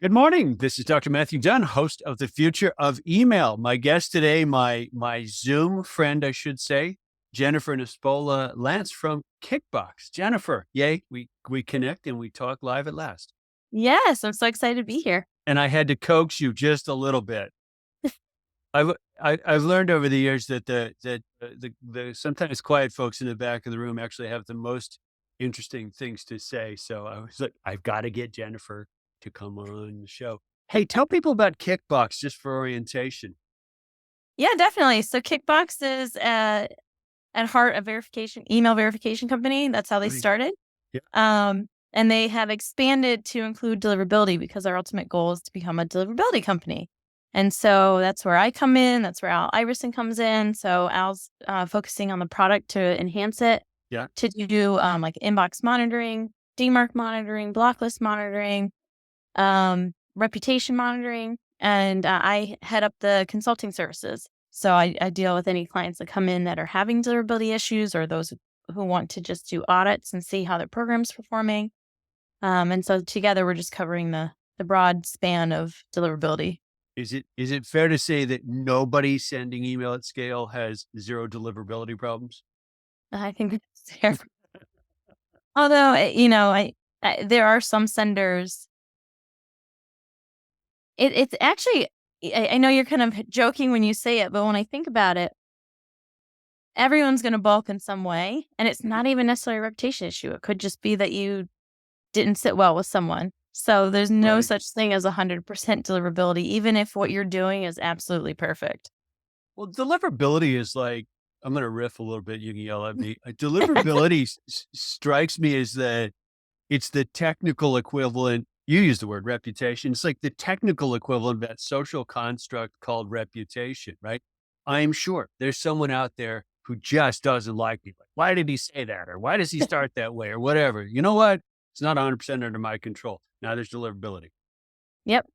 Good morning. This is Dr. Matthew Dunn, host of The Future of Email. My guest today, my Zoom friend, I should say, Jennifer Nespola Lantz from Kickbox. Jennifer, yay, we connect and we talk live at last. Yes, I'm so excited to be here. And I had to coax you just a little bit. I've learned over the years that the sometimes quiet folks in the back of the room actually have the most interesting things to say. So I was like, I've got to get Jennifer to come on the show. Hey, tell people about Kickbox just for orientation. Yeah, definitely. So Kickbox is at heart a email verification company. That's how they Right. started. Yeah. And they have expanded to include deliverability because our ultimate goal is to become a deliverability company. And so that's where I come in. That's where Al Iverson comes in. So Al's focusing on the product to enhance it. Yeah. To do like inbox monitoring, DMARC monitoring, blocklist monitoring, reputation monitoring, and I head up the consulting services. So I deal with any clients that come in that are having deliverability issues or those who want to just do audits and see how their program's performing. And so together we're just covering the broad span of deliverability. Is it fair to say that nobody sending email at scale has zero deliverability problems? I think that's fair. Although, there are some senders. It's actually, I know you're kind of joking when you say it, but when I think about it, everyone's going to bulk in some way. And it's not even necessarily a reputation issue. It could just be that you didn't sit well with someone. So there's no Right. such thing as 100% deliverability, even if what you're doing is absolutely perfect. Well, deliverability is like, I'm going to riff a little bit. You can yell at me. Deliverability strikes me as it's the technical equivalent. You use the word reputation. It's like the technical equivalent of that social construct called reputation, right? I'm sure there's someone out there who just doesn't like me. Like, why did he say that? Or why does he start that way? Or whatever. You know what? It's not 100% under my control. Now there's deliverability. Yep.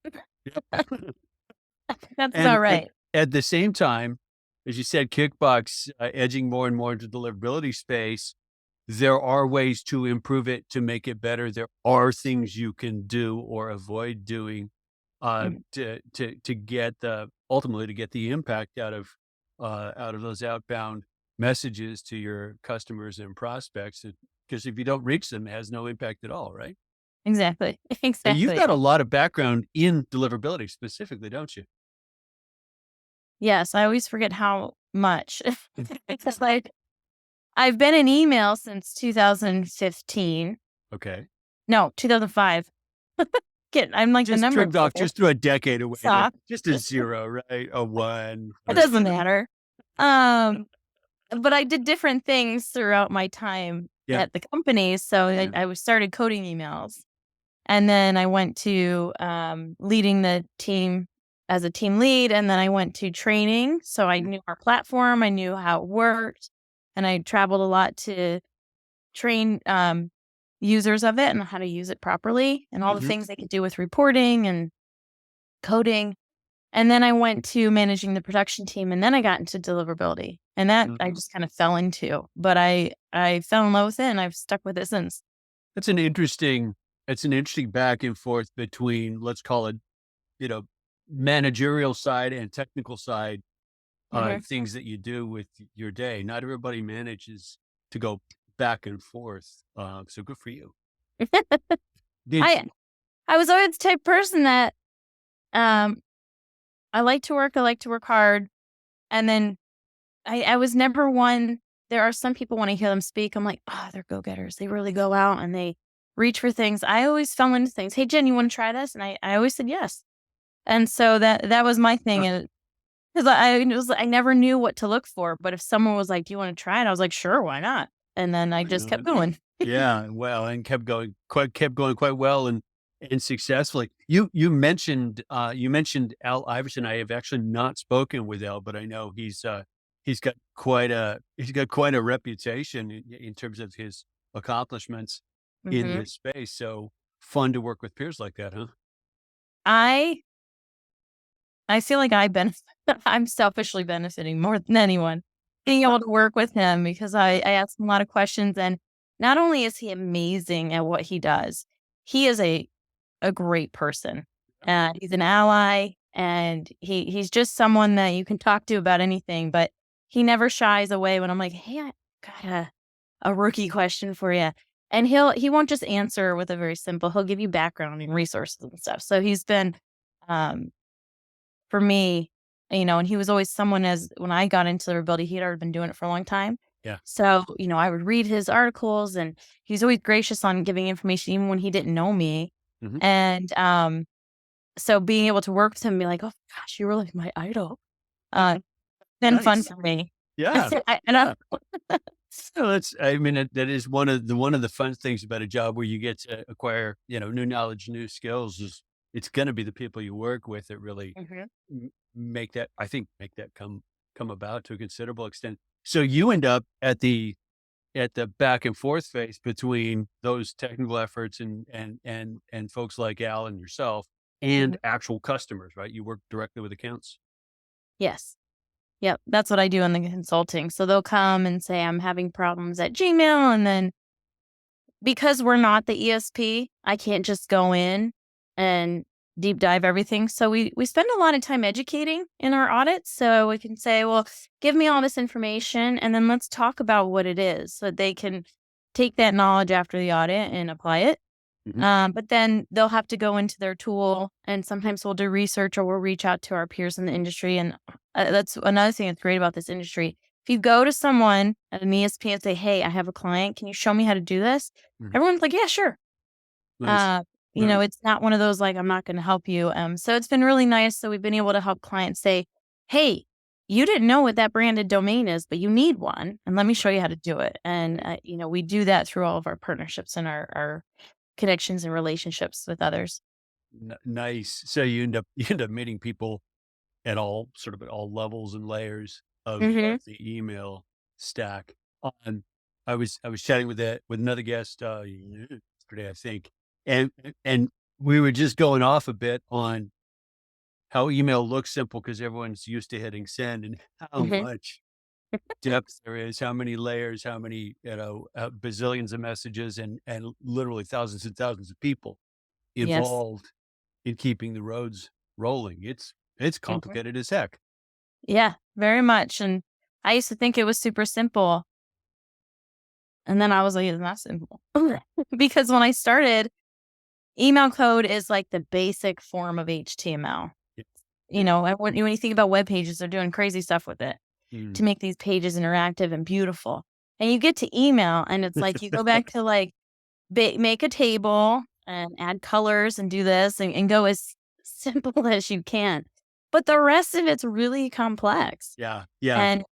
Yep. That's And about right. at the same time, as you said, Kickbox edging more and more into deliverability space, there are ways to improve it, to make it better. There are things you can do or avoid doing Mhm. to get ultimately to get the impact out of those outbound messages to your customers and prospects. Because if you don't reach them, it has no impact at all, right? Exactly. And you've Exactly. got a lot of background in deliverability specifically, don't you? Yes. I always forget how much. It's like I've been in email since 2015. Okay. No, 2005. I'm like the Just number trimmed off, kid. just threw a decade away, like Stop. just a zero, right? A one. It Or, doesn't matter. Um, but I did different things throughout my time yeah. at the company. So Yeah. I was started coding emails, and then I went to leading the team as a team lead, and then I went to training. So I knew our platform, I knew how it worked, and I traveled a lot to train users of it and how to use it properly, and all the Mhm. things they could do with reporting and coding. And then I went to managing the production team, and then I got into deliverability, and that I Mhm. just kind of fell into, but I fell in love with it and I've stuck with it since. That's an interesting it's an interesting back and forth between, let's call it, you know, managerial side and technical side, Mhm. things that you do with your day. Not everybody manages to go back and forth. So good for you. Did I I was always the type of person that um I like to work hard, and then I was never one. There are some people when I hear them speak, I'm like, oh, they're go getters. They really go out and they reach for things. I always fell into things. Hey, Jen, you want to try this? And I always said yes. And so that was my uh, thing. And because I never knew what to look for. But if someone was like, do you want to try it? I was like, sure, why not? And then I why just kept not? going. Yeah, well, and kept going quite well and successfully. You mentioned Al Iverson. I have actually not spoken with Al, but I know he's got quite a reputation in terms of his accomplishments in Hmm. this space. So fun to work with peers like that, huh? I I feel like I'm selfishly benefiting more than anyone being able to work with him because I ask him a lot of questions. And not only is he amazing at what he does, he is a great person. He's an ally, and he's just someone that you can talk to about anything, but he never shies away when I'm like, "Hey, I got a rookie question for you." And he won't just answer with a very simple, he'll give you background and resources and stuff. So he's been, um, for me, and he was always someone as when I got into the he'd already been doing it for a long time. Yeah. So, I would read his articles, and he's always gracious on giving information even when he didn't know me. Mhm. And, so being able to work with him and be like, "Oh gosh, you were like my idol." Uh, been fun Nice. for me. Yeah. And I Yeah. So I mean, that is one of the fun things about a job where you get to acquire, new knowledge, new skills is it's going to be the people you work with that really Mhm. make that come about to a considerable extent. So you end up at the back and forth phase between those technical efforts and folks like Al and yourself Mhm. and actual customers, right? You work directly with accounts. Yes. Yep, that's what I do in the consulting. So they'll come and say, "I'm having problems at Gmail," and then because we're not the ESP, I can't just go in and deep dive everything. So we spend a lot of time educating in our audits. So we can say, "Well, give me all this information, and then let's talk about what it is," so they can take that knowledge after the audit and apply it. Mhm. But then they'll have to go into their tool, and sometimes we'll do research or we'll reach out to our peers in the industry. And that's another thing that's great about this industry. If you go to someone at an ESP and say, "Hey, I have a client. Can you show me how to do this?" Mhm. Everyone's like, "Yeah, sure." Nice. Uh, Nice. it's not one of those like, "I'm not going to help you." So it's been really nice. So we've been able to help clients say, "Hey, you didn't know what that branded domain is, but you need one, and let me show you how to do it." And we do that through all of our partnerships and our connections and relationships with others. Nice. So you end up meeting people at all levels and layers of Mhm. the email stack. On I was chatting with another guest yesterday, I think, and and we were just going off a bit on how email looks simple because everyone's used to hitting send and how Mhm. much depth there is, how many layers, how many bazillions of messages, and literally thousands and thousands of people Yes. involved in keeping the roads rolling. It's Mhm. complicated as heck. Yeah, very much. And I used to think it was super simple. And then I was like, "It's not simple." Because when I started, email code is like the basic form of HTML. Yeah. And when you think about web pages, they're doing crazy stuff with it Mm. to make these pages interactive and beautiful. And you get to email, and it's like you go back to like make a table and add colors and do this and go as simple as you can. But the rest of it's really complex. Yeah, yeah, And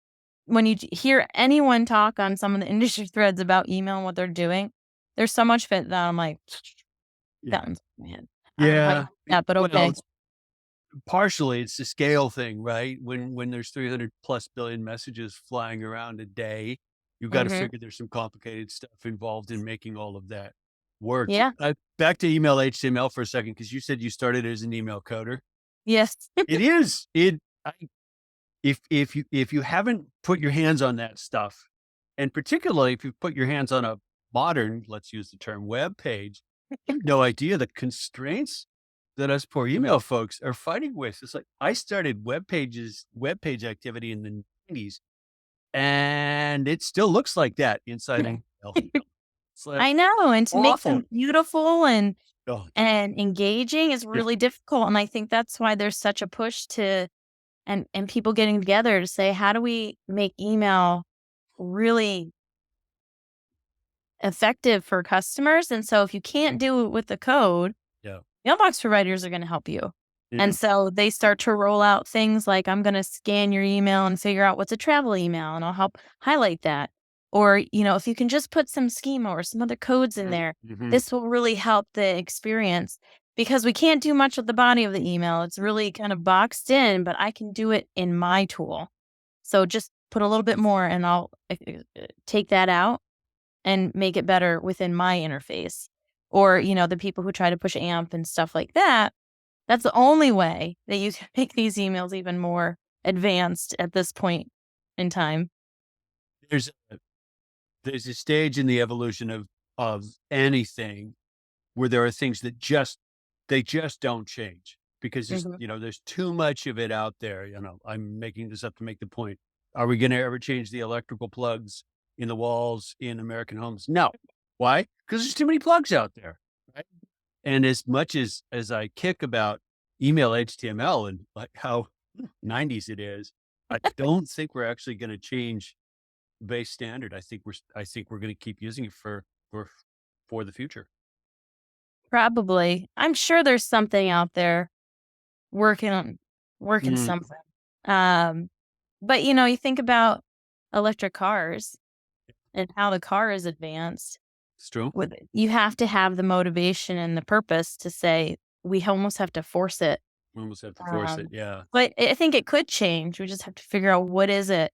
when you hear anyone talk on some of the industry threads about email and what they're doing, there's so much fit that I'm like, yeah, that one's man. I don't know how you yeah. do that, but Well, okay. it's partially it's the scale thing, right? When there's 300 plus billion messages flying around a day, you've got to Mhm. figure there's some complicated stuff involved in making all of that work. Yeah. Back to email HTML for a second, because you said you started as an email coder. Yes. It is. I, if you haven't put your hands on that stuff, and particularly if you put your hands on a modern, let's use the term web page, you have no idea the constraints that us poor email folks are fighting with. It's like I started web page activity in the 90s, and it still looks like that inside an email. It's like I know, and to make awful. them beautiful and Oh, engaging is yeah, really difficult, and I think that's why there's such a push to and people getting together to say, "How do we make email really effective for customers?" And so if you can't do it with the code, yeah, mailbox providers are gonna help you. yeah. And so they start to roll out things like, "I'm gonna scan your email and figure out what's a travel email, and I'll help highlight that." Or, if you can just put some schema or some other codes in there, Mm-hmm. this will really help the experience because we can't do much with the body of the email. It's really kind of boxed in, but I can do it in my tool. So just put a little bit more and I'll take that out and make it better within my interface. Or, the people who try to push AMP and stuff like that, that's the only way that you can make these emails even more advanced at this point in time. There's there's a stage in the evolution of anything where there are things that just don't change. because there's, Mhm. there's too much of it out there. I'm making this up to make the point. Are we going to ever change the electrical plugs in the walls in American homes? No. Why? Because there's too many plugs out there. Right. And as much as I kick about email HTML and like how 90s it is, I don't think we're actually going to change the base standard. I think we're going to keep using it for for the future. Probably. I'm sure there's something out there working on working Mm, something. Um, but, you think about electric cars and how the car is advanced. it's true. With you have to have the motivation and the purpose to say, we almost have to force it. We almost have to force it. Um, Yeah. but I think it could change. We just have to figure out what is it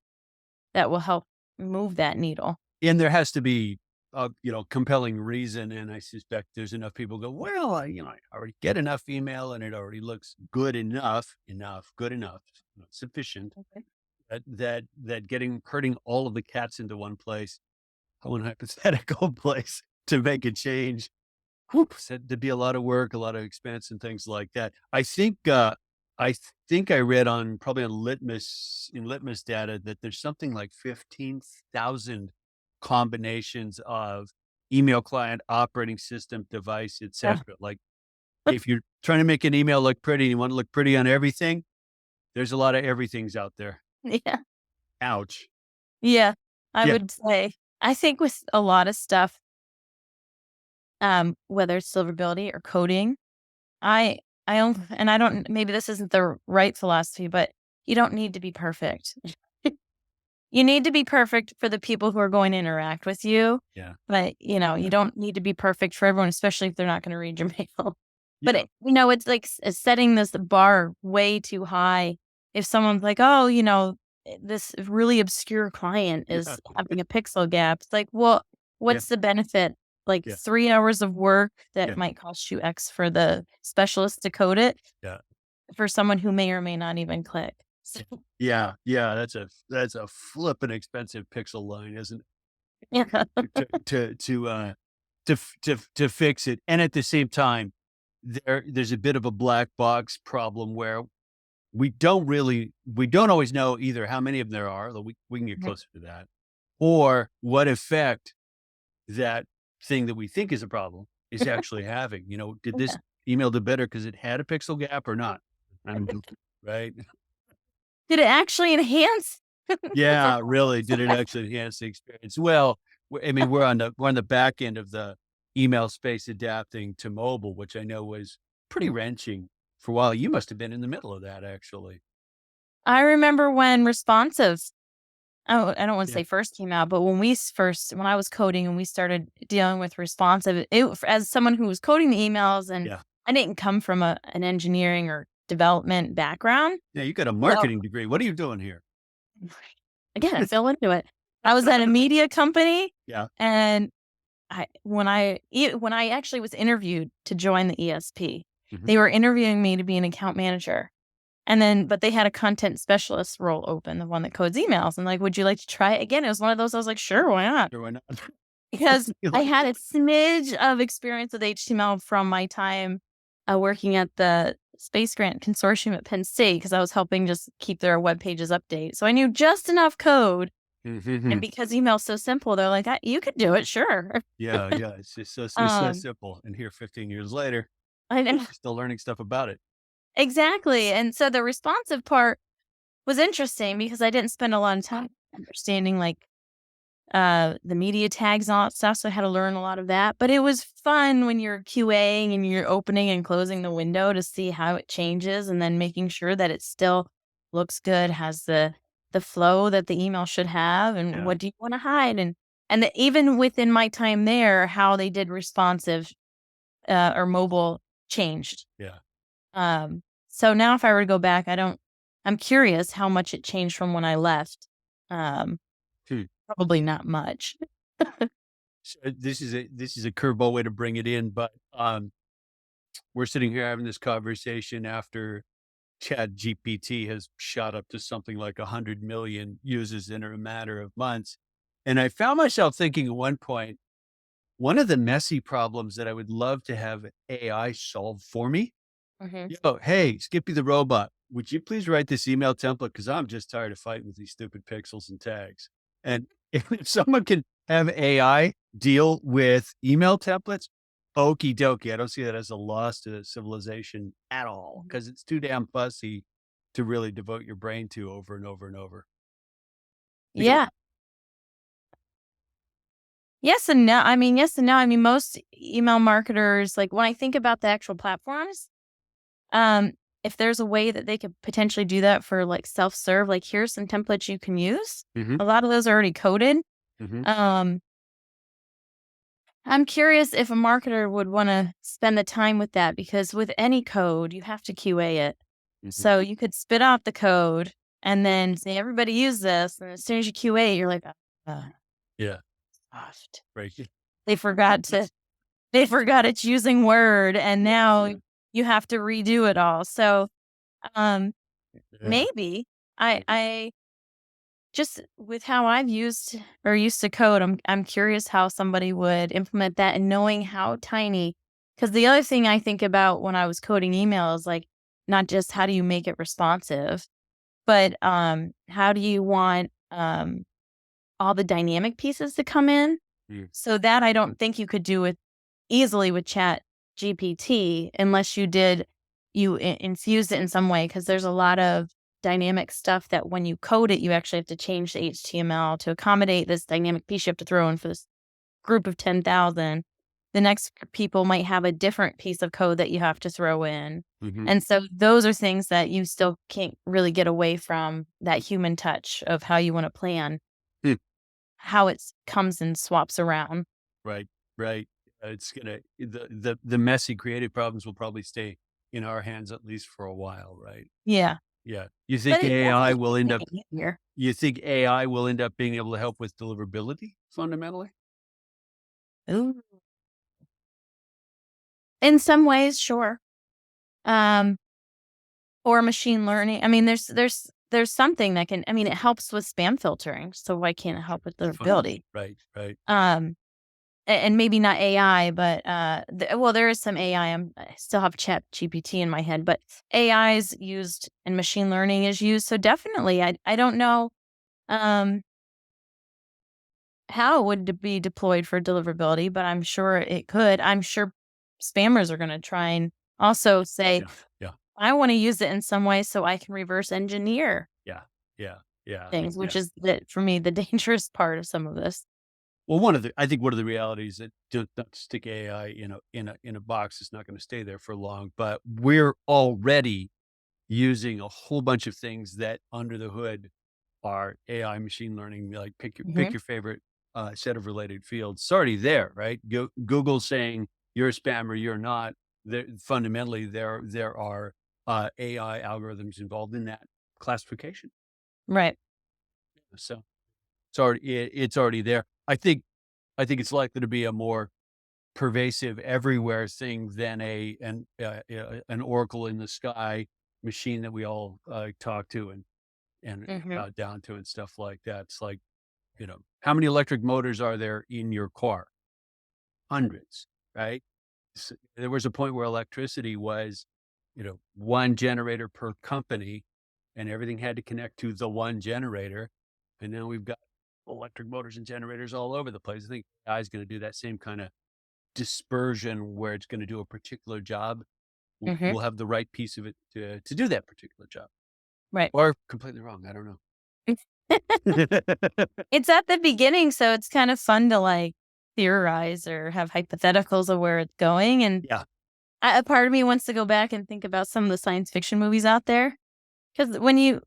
that will help move that needle. And there has to be a, compelling reason. And I suspect there's enough people go, well, I already get enough email and it already looks good enough, good enough, sufficient Okay. that getting herding all of the cats into one place, one hypothetical place to make a change, whoop, said to be a lot of work, a lot of expense and things like that. I think I read on probably on litmus data that there's something like 15,000 combinations of email client, operating system, device, Yeah. etc. Like if you're trying to make an email look pretty, and you want to look pretty on everything, there's a lot of everythings out there. Yeah. Ouch. Yeah. I Yeah. would say, I think with a lot of stuff, whether it's deliverability or coding, I don't, and I don't, maybe this isn't the right philosophy, but you don't need to be perfect. You need to be perfect for the people who are going to interact with you, Yeah. but, you don't need to be perfect for everyone, especially if they're not gonna read your mail. But Yeah. it's like setting this bar way too high. If someone's like, "Oh, this really obscure client Yeah. is having a pixel gap." It's like, well, Yeah. what's the benefit? Like Yeah. 3 hours of work that Yeah. might cost you X for the specialist to code it Yeah. for someone who may or may not even click. So, Yeah. Yeah. That's a flippin' expensive pixel line, isn't yeah. it? To fix it. And at the same time, there's a bit of a black box problem where we don't always know either how many of them there are, though we can get closer to that, or what effect that thing that we think is a problem is actually having. Did this email do better because it had a pixel gap or not? I'm right. Did it actually enhance the Yeah, really. Did it actually enhance the experience? Well, I mean, we're on the back end of the email space adapting to mobile, which I know was pretty wrenching for a while. You must have been in the middle of that, actually. I remember when responsive, I don't wanna Yeah, say first came out, but when I was coding and we started dealing with responsive, as someone who was coding the emails, and yeah, I didn't come from an engineering or development background, yeah. You got a you know marketing degree. What are you doing here? again, I fell into it. I was at a media company, Yeah. and when I actually was interviewed to join the ESP, Mhm. they were interviewing me to be an account manager. But they had a content specialist role open, the one that codes emails, and like, "Would you like to try it again?" It was one of those, I was like, "Sure, why not?" Sure, why not? Because You I like had a smidge of experience with HTML from my time, working at the Space Grant Consortium at Penn State, because I was helping just keep their web pages update. So I knew just enough code, and Mhm. because email's so simple, they're like, "You could do it, sure." Yeah, yeah. It's just so Um, simple. And here, 15 years later, I know. still learning stuff about it. Exactly, and so the responsive part was interesting because I didn't spend a lot of time understanding, like, the media tags and all that stuff, so I had to learn a lot of that, but it was fun when you're QAing and you're opening and closing the window to see how it changes, and then making sure that it still looks good, has the flow that the email should have, and Yeah, what do you wanna hide, even within my time there, how they did responsive, or mobile changed. yeah. So now if I were to go back, I'm curious how much it changed from when I left. Um, Hmm. Probably not much. So this is a curveball way to bring it in, but we're sitting here having this conversation after Chat GPT has shot up to something like 100 million users in a matter of months. And I found myself thinking at one point, one of the messy problems that I would love to have AI solve for me Mhm. Yo, hey, Skippy the robot, would you please write this email template? Because I'm just tired of fighting with these stupid pixels and tags. And if someone can have AI deal with email templates, okie dokie. I don't see that as a loss to civilization at all because it's too damn fussy to really devote your brain to over and over and over. Because Yeah. Yes and no. I mean, yes and no. I mean, most email marketers, like when I think about the actual platforms, um, if there's a way that they could potentially do that for like self-serve, like here's some templates you can use. Mhm, A lot of those are already coded. mhm, Um, I'm curious if a marketer would want to spend the time with that because with any code, you have to QA it. mhm. So you could spit out the code and then say, everybody use this. And as soon as you QA, you're like, uh, Yeah, soft. right. They forgot to, they forgot it's using Word and now Yeah, you have to redo it all. So, um, yeah. maybe I just with how I've used or used to code, I'm curious how somebody would implement that and knowing how tiny. Because the other thing I think about when I was coding emails, like not just how do you make it responsive, but how do you want all the dynamic pieces to come in? Mm, So that I don't think you could do with easily with Chat GPT unless you infused it in some way because there's a lot of dynamic stuff that when you code it, you actually have to change the HTML to accommodate this dynamic piece you have to throw in for this group of 10,000. The next people might have a different piece of code that you have to throw in. mhm. And so those are things that you still can't really get away from that human touch of how you want to plan, Hmm. how it comes and swaps around. Right, right. It's gonna the messy creative problems will probably stay in our hands at least for a while, right? Yeah. Yeah. You But think it AI definitely will could end make up it easier. you think AI will end up being able to help with deliverability fundamentally? Ooh. In some ways, sure. Um, or machine learning. I mean, there's something that can I mean, it helps with spam filtering, so why can't it help with Fundamentally, deliverability? right, right. Um, and maybe not AI, but, well, there is some AI. I still have Chat GPT in my head, but AI is used and machine learning is used, so definitely, I don't know, um, how it would be deployed for deliverability, but I'm sure it could. I'm sure spammers are gonna try and also say, Yeah, yeah, I wanna use it in some way so I can reverse engineer yeah, yeah, yeah, things, yeah. which is for me, the dangerous part of some of this. Well, I think one of the realities that don't stick AI in a box is not gonna stay there for long, but we're already using a whole bunch of things that under the hood are AI machine learning, like pick Mhm. your favorite set of related fields. It's already there, right? Google saying you're a spammer, you're not. Fundamentally, there are AI algorithms involved in that classification. Right. So it's already there. I think it's likely to be a more pervasive everywhere thing than an oracle in the sky machine that we all talk to and Mhm. bow down to and stuff like that. It's like, how many electric motors are there in your car? Hundreds, right? There was a point where electricity was, one generator per company, and everything had to connect to the one generator. And now we've got electric motors and generators all over the place. I think AI is going to do that same kind of dispersion where it's going to do a particular job. Mhm. We'll have the right piece of it to do that particular job, Right. or completely wrong. I don't know. It's at the beginning, so it's kind of fun to, like, theorize or have hypotheticals of where it's going, and Yeah. a part of me wants to go back and think about some of the science fiction movies out there. Because when you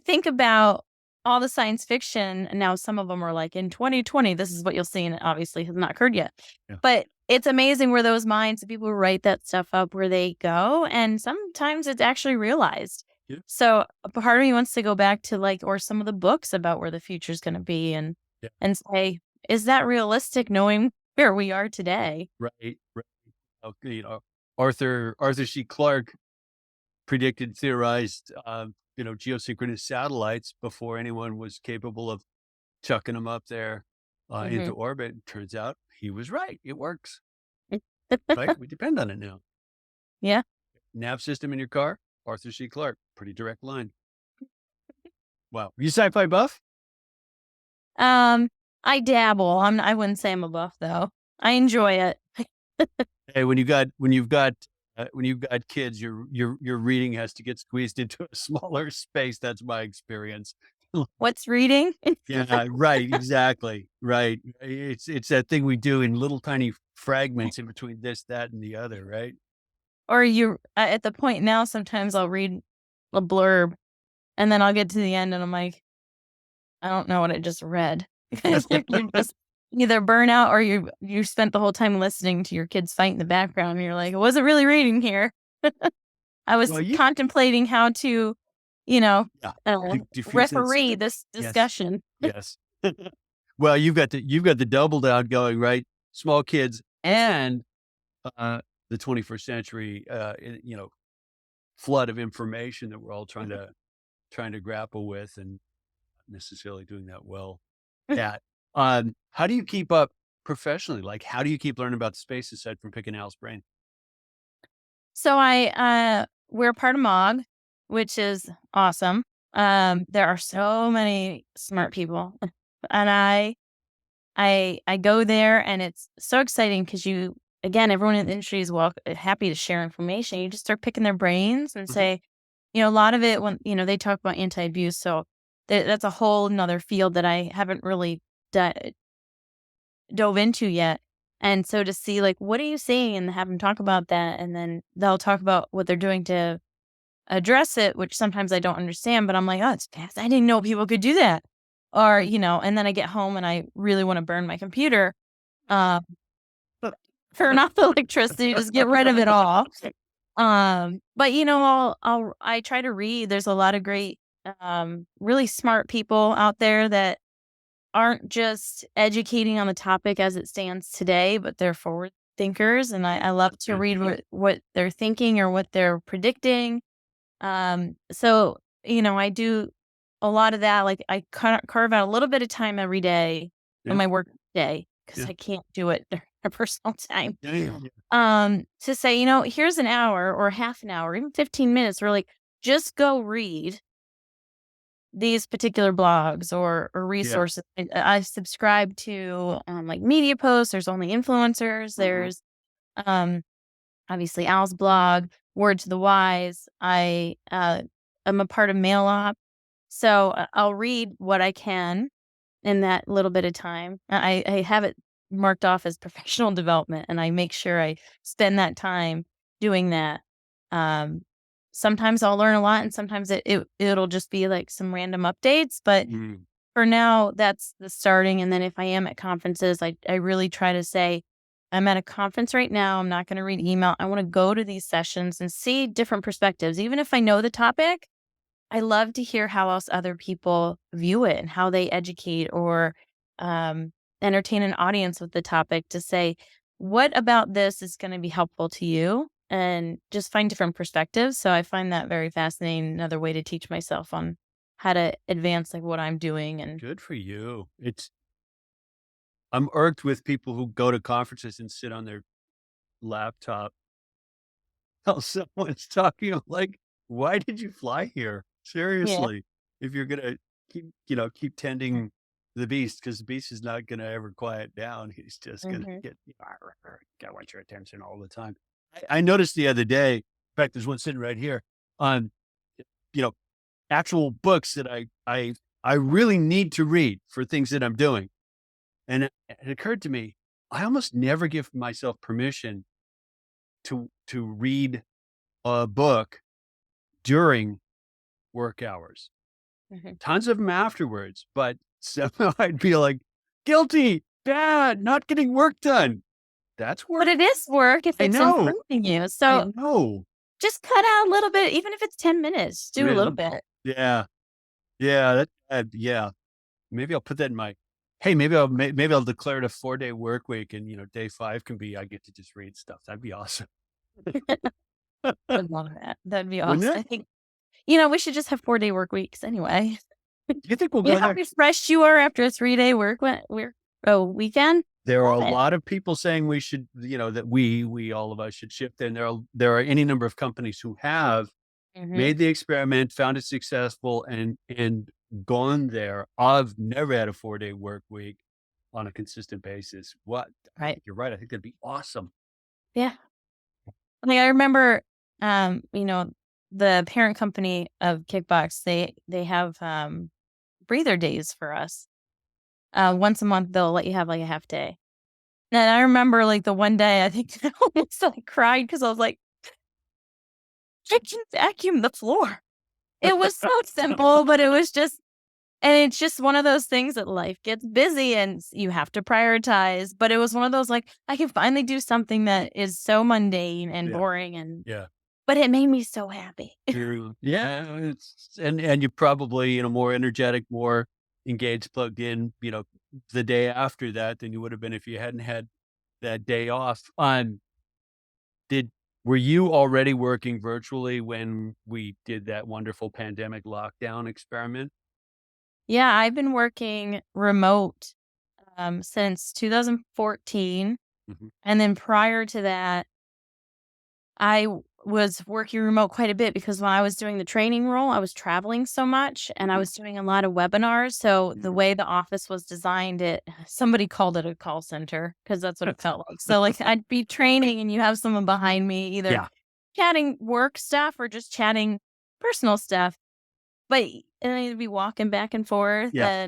think about all the science fiction, and now some of them are like, "In 2020, this is what you'll see," and it obviously has not occurred yet. Yeah. But it's amazing where those minds of people who write that stuff up, where they go, and sometimes it's actually realized. Yeah. So, a part of me wants to go back to, like or some of the books about where the future's gonna be Yeah. and say, "Is that realistic knowing where we are today?" Right. Right. Okay. Arthur C. Clarke theorized, geosynchronous satellites before anyone was capable of chucking them up there into Mhm. orbit. Turns out he was right. It works, right? We depend on it now. Yeah. Nav system in your car? Arthur C. Clarke. Pretty direct line. Wow. You sci-fi buff? I dabble. I wouldn't say I'm a buff though. I enjoy it. Hey, when you've got kids, your reading has to get squeezed into a smaller space. That's my experience. What's reading? Yeah, right, exactly. Right. It's that thing we do in little tiny fragments in between this, that, and the other, right? Or you at the point now, sometimes I'll read a blurb and then I'll get to the end and I'm like, I don't know what I just read. Because you just either burn out or you spent the whole time listening to your kids fight in the background and you're like, I wasn't really reading here. I was Well, you contemplating how to, you know, yeah, uh, diffuse that. referee this Yes, discussion. yes. Well, you've got the double down going, right? Small kids and uh, the 21st century, flood of information that we're all trying to grapple with, and not necessarily doing that well at. How do you keep up professionally? Like, how do you keep learning about the space aside from picking Al's brain? So we're part of MOG, which is awesome. There are so many smart people, and I go there, and it's so exciting because everyone in the industry is happy to share information. You just start picking their brains and Mhm. say, a lot of it when they talk about anti-abuse, so that's a whole nother field that I haven't really dove into yet. And so to see like, what are you saying, and have them talk about that, and then they'll talk about what they're doing to address it, which sometimes I don't understand, but I'm like, oh, it's fast. I didn't know people could do that. Or, and then I get home and I really want to burn my computer. Uh, but turn off the electricity, just get rid of it all. But I try to read. There's a lot of great, really smart people out there that aren't just educating on the topic as it stands today, but they're forward thinkers. And I love to read what they're thinking or what they're predicting. So, I do a lot of that. Like I carve out a little bit of time every day Yeah, on my work day because yeah, I can't do it during my personal time. yeah, yeah, yeah. To say, here's an hour or half an hour, even 15 minutes, where like just go read these particular blogs or Yeah. resources. I subscribe to like media posts. There's only influencers. There's um obviously Al's blog, Word to the Wise. I'm a part of Mail Op, so I'll read what I can in that little bit of time. I have it marked off as professional development, and I make sure I spend that time doing that. Um, Sometimes I'll learn a lot, and sometimes it'll just be like some random updates. But Mm. for now, that's the starting. And then if I am at conferences, I really try to say, I'm at a conference right now. I'm not going to read email. I want to go to these sessions and see different perspectives. Even if I know the topic, I love to hear how else other people view it and how they educate or um, entertain an audience with the topic to say, what about this is going to be helpful to you? And just find different perspectives. So I find that very fascinating. Another way to teach myself on how to advance like what I'm doing. And Good for you. I'm irked with people who go to conferences and sit on their laptop while someone's talking. I'm like, why did you fly here? yeah. Seriously, if you're gonna keep tending the beast, because the beast is not gonna ever quiet down. He's just gonna Hmm. gotta want your attention all the time. I noticed the other day. In fact, there's one sitting right here on you know actual books that I really need to read for things that I'm doing. And it occurred to me, I almost never give myself permission to read a book during work hours. Hmm. Tons of them afterwards, but somehow I'd be like, guilty, bad, not getting work done. That's But work. it is work if I it's know. improving you. I So know. just cut out a little bit, even if it's 10 minutes, do a little Really? bit. Yeah. Yeah. Yeah. Maybe I'll put that in my. Hey, maybe I'll declare it a 4-day work week, and day 5 can be I get to just read stuff. That'd be awesome, Would love that. That'd be wouldn't awesome. it? I think, we should just have 4-day work weeks anyway. Do you think we'll You go know how there? refreshed you are after a 3-day work week? Oh, weekend? There are Love a it. lot of people saying we should, that we all of us should shift, and there are any number of companies who have Mhm. made the experiment, found it successful, and gone there. I've never had a 4-day work week on a consistent basis. What I Right. think you're right. I think that'd be awesome. Yeah. Like, I remember, the parent company of Kickbox, they have, breather days for us. Once a month, they'll let you have, like, a half day. And I remember, like, the one day, I think I almost, like, cried because I was like, "I can vacuum the floor." It was so simple, but it was just and it's just one of those things that life gets busy and you have to prioritize, but it was one of those, like, I can finally do something that is so mundane and Yeah, boring and yeah. but it made me so happy. True. Yeah, and you're probably, more energetic, more engaged, plugged in, the day after that than you would have been if you hadn't had that day off. Did were you already working virtually when we did that wonderful pandemic lockdown experiment? Yeah, I've been working remote, since 2014, Mhm. and then prior to that, was working remote quite a bit because when I was doing the training role, I was traveling so much and I was doing a lot of webinars. So the way the office was designed, it somebody called it a call center because that's what it felt like. So like I'd be training and you have someone behind me either Yeah, chatting work stuff or just chatting personal stuff. But and then you'd be walking back and forth yeah,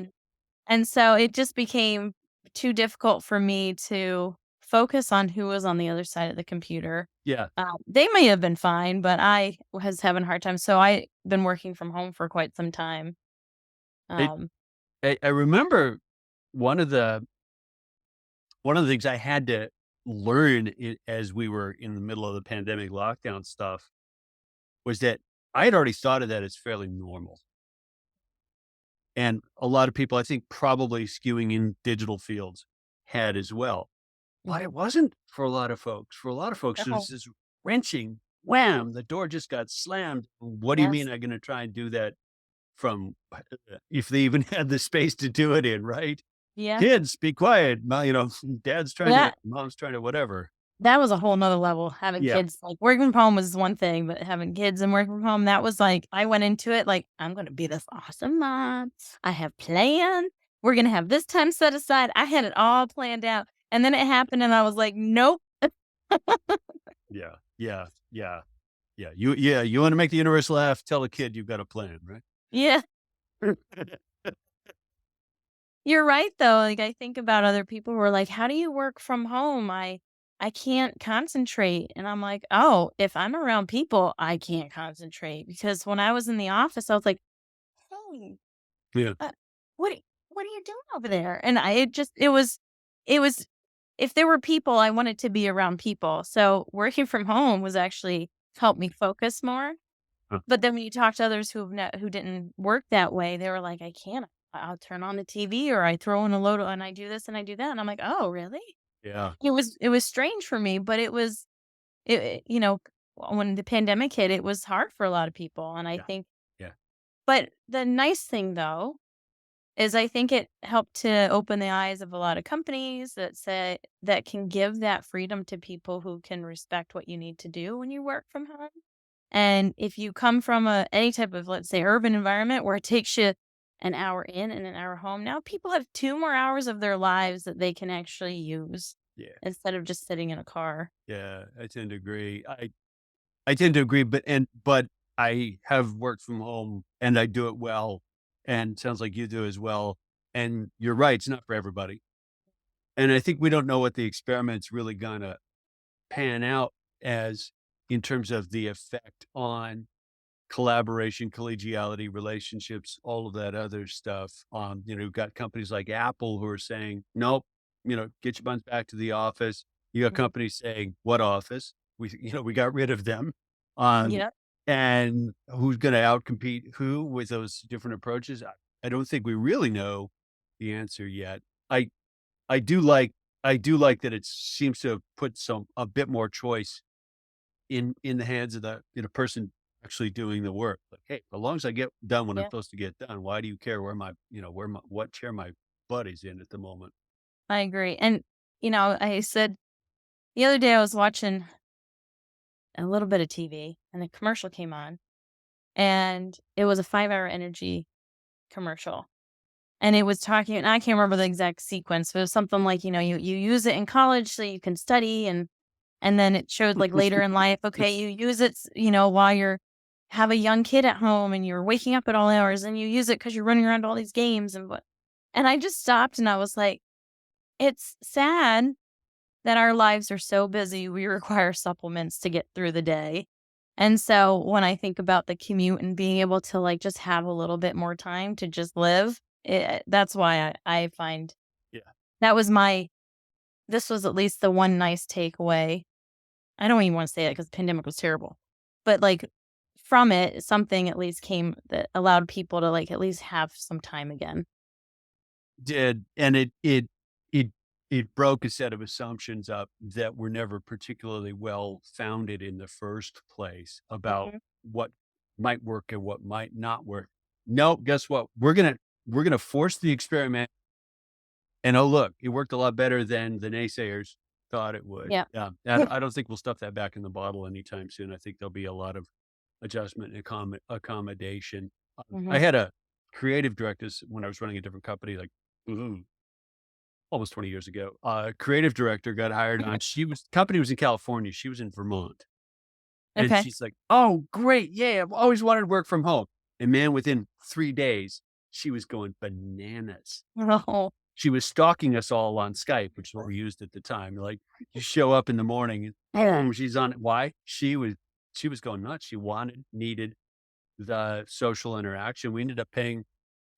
and so it just became too difficult for me to focus on who was on the other side of the computer. yeah. They may have been fine, but I was having a hard time. So I been working from home for quite some time. It Um, I remember one of the one of the things I had to learn as we were in the middle of the pandemic lockdown stuff was that I had already thought of that as fairly normal. And a lot of people, I think, probably skewing in digital fields had as well. But mhm. it wasn't for a lot of folks. For a lot of folks, it was Oh, this wrenching wham, the door just got slammed. What do you mean yes. I'm gonna try and do that from if they even had the space to do it in, right? Yeah. Kids, be quiet. Dad's trying to, That mom's trying to whatever. that was a whole nother level. Having Yeah. kids, like working from home was one thing, but having kids and working from home, that was like I went into it like I'm gonna be this awesome mom. I have plans. We're gonna have this time set aside. I had it all planned out. And then it happened and I was like, nope. Yeah. Yeah. Yeah. You want to make the universe laugh, tell a kid you've got a plan, right? Yeah. You're right though, like, I think about other people who are like, "How do you work from home? I can't concentrate." And I'm like, "Oh, if I'm around people, I can't concentrate." Because when I was in the office, I was like, "Hey, Yeah. uh, what are you doing over there?" And I it was if there were people, I wanted to be around people. So, working from home was actually helped me focus more. Huh. But then when you talk to others who didn't work that way, they were like, "I can't. I'll turn on the TV or I throw in a load and I do this and I do that." And I'm like, "Oh, really?" Yeah. It was strange for me, but when the pandemic hit, it was hard for a lot of people, and I Yeah. think Yeah. but the nice thing though is I think it helped to open the eyes of a lot of companies that can give that freedom to people who can respect what you need to do when you work from home. And if you come from any type of, let's say, urban environment where it takes you an hour in and an hour home, now people have 2 more hours of their lives that they can actually use Yeah. instead of just sitting in a car. Yeah. I tend to agree. I tend to agree, but I have worked from home and I do it well, and sounds like you do as well. And you're right, it's not for everybody. And I think we don't know what the experiment's really gonna pan out as in terms of the effect on collaboration, collegiality, relationships, all of that other stuff. You've got companies like Apple who are saying, nope, get your buns back to the office. You got Mhm. companies saying, what office? We got rid of them. Um, Yep. and who's going to outcompete who with those different approaches? I don't think we really know the answer yet. I, I do like, I do like that it seems to have put a bit more choice in the hands of the, person actually doing the work. Like, "Hey, as long as I get done when I'm Yeah. supposed to get done, why do you care where my what chair my butt is in at the moment?" I agree. And, I said the other day I was watching a little bit of TV and a commercial came on and it was a 5-hour energy commercial. And it was talking, and I can't remember the exact sequence, but it was something like, you use it in college so you can study and then it showed like later in life, okay, you use it, while you're have a young kid at home and you're waking up at all hours and you use it because you're running around to all these games and what. And I just stopped and I was like, it's sad that our lives are so busy, we require supplements to get through the day. And so when I think about the commute and being able to like just have a little bit more time to just live, that's why I find Yeah. that this was at least the one nice takeaway. I don't even want to say it because the pandemic was terrible, but like from it, something at least came that allowed people to like at least have some time again. Did, and it it broke a set of assumptions up that were never particularly well founded in the first place about Mhm. what might work and what might not work. No, guess what? We're gonna force the experiment, and oh look, it worked a lot better than the naysayers thought it would. Yeah. Yeah, I don't think we'll stuff that back in the bottle anytime soon. I think there'll be a lot of adjustment and accommodation. I Hmm. had a creative directors when I was running a different company, like, ooh, almost 20 years ago. Creative director got hired on. Company was in California. She was in Vermont. And Okay. she's like, "Oh, great. Yeah, I've always wanted to work from home." And man, within 3 days, she was going bananas. Oh, She was stalking us all on Skype, which is what we used at the time. Like, you show up in the morning and boom, she's on it. Why? She was going nuts. She needed the social interaction. We ended up paying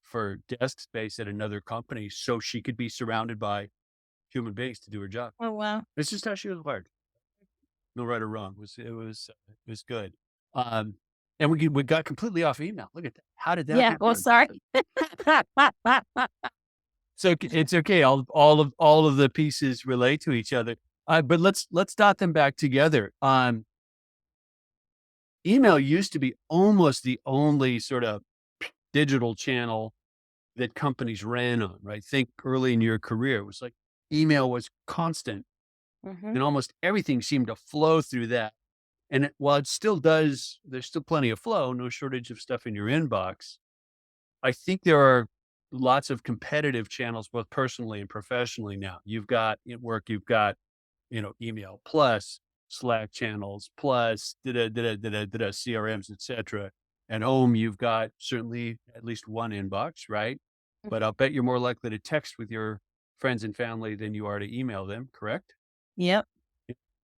for desk space at another company so she could be surrounded by human beings to do her job. oh wow. It's just how she was wired. No right or wrong. It was good. Um, and we got completely off email. Look at that. How did that Yeah. Well, happen? sorry. So it's okay. All of the pieces relate to each other. But let's dot them back together. Email used to be almost the only sort of digital channel that companies ran on, right? Think early in your career, it was like email was constant Hmm. and almost everything seemed to flow through that. And while it still does, there's still plenty of flow, no shortage of stuff in your inbox. I think there are lots of competitive channels, both personally and professionally now. You've got at work, you've got, email plus Slack channels plus CRMs, etc. At home, you've got certainly at least one inbox, right? But I'll bet you're more likely to text with your friends and family than you are to email them, correct? Yep.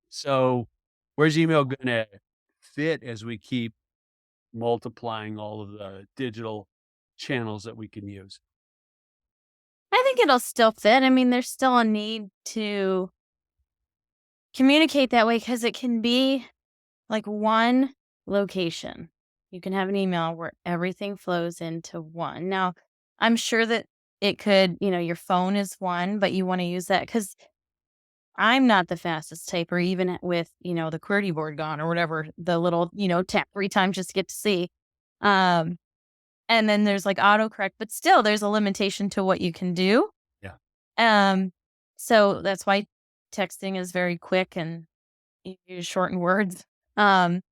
So where's email gonna fit as we keep multiplying all of the digital channels that we can use? I think it'll still fit. I mean, there's still a need to communicate that way because it can be like one location. You can have an email where everything flows into one. Now, I'm sure that it could, your phone is one, but you want to use that because I'm not the fastest typer, even with, the QWERTY board gone or whatever, the little, tap 3 times just to get to see. Um, and then there's like autocorrect, but still there's a limitation to what you can do. Yeah. Um, so that's why texting is very quick and you use shortened words. Um,